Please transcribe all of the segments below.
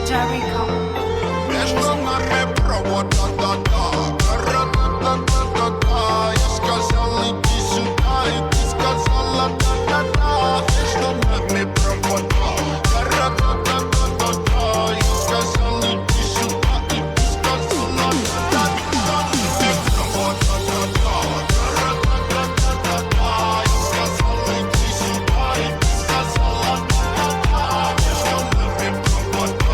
Jericho. Между нами провода, да-да. Ра-да-да-да-да-да. Я сказал, иди сюда, и ты сказала, да-да-да. Между нами провода. Ра-да-да-да-да-да. Я сказал, иди сюда, и ты сказала, да-да-да. Провода, да-да. Ра-да-да-да-да-да. Я сказал, иди сюда, и ты сказала, да-да-да. Между нами провода.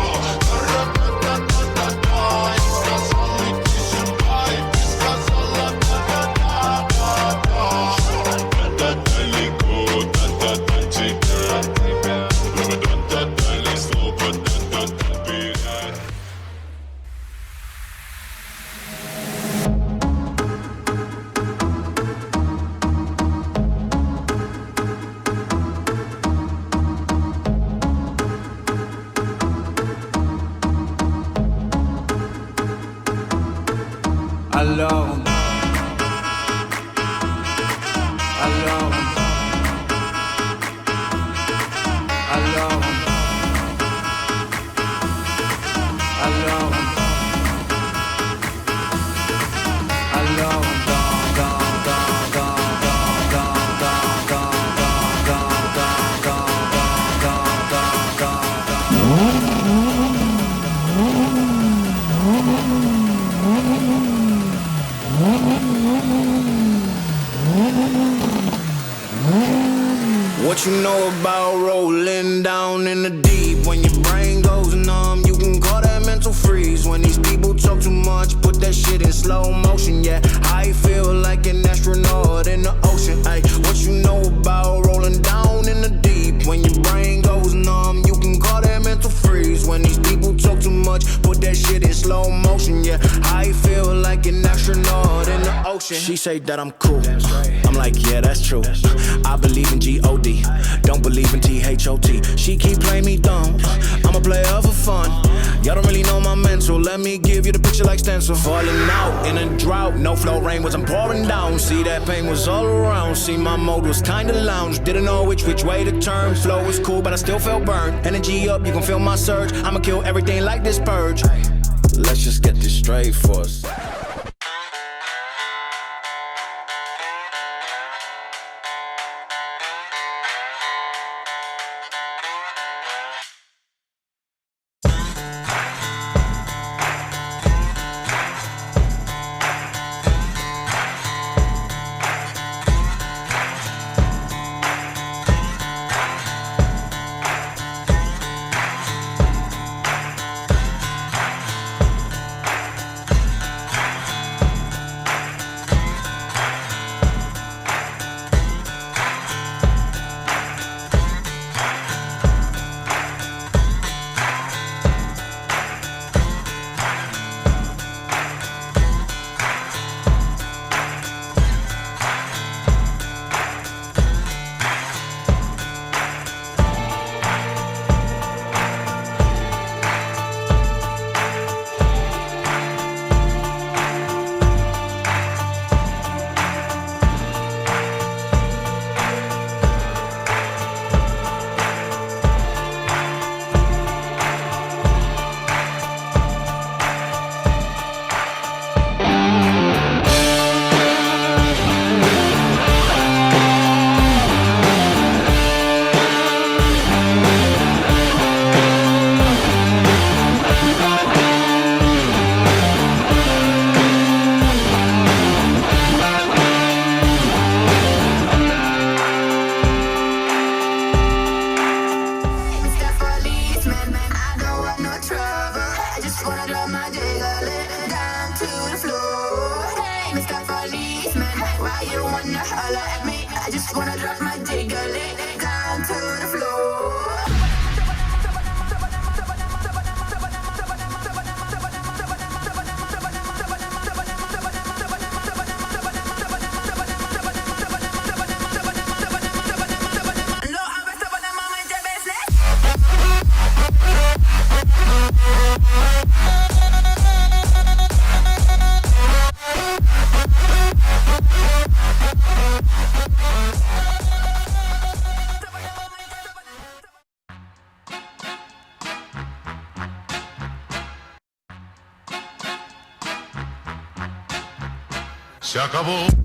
Alors, alors, alors, alors, alors, What you know about rolling down in the deep? When your brain goes numb, you can call that mental freeze. When these people talk too much, put that shit in slow motion. Yeah, I feel like an astronaut in the ocean. Ay, what you know about rolling down in the deep? When your brain goes numb, you can call that mental freeze. When these people talk too much, put that shit in slow motion. Yeah, I feel like an astronaut in the ocean. She say that I'm cool. I'm like, yeah, that's true. I believe in G-O-D, don't believe in T-H-O-T. She keep playing me dumb, I'm a player for fun. Y'all don't really know my mental, let me give you the picture like stencil. Falling out in a drought, no flow rain was I'm pouring down. See that pain was all around, see my mode was kinda lounge. Didn't know which way to turn, flow was cool but I still felt burned. Energy up, you can feel my surge, I'ma kill everything like this purge. Let's just get this straight for us. Se acabó.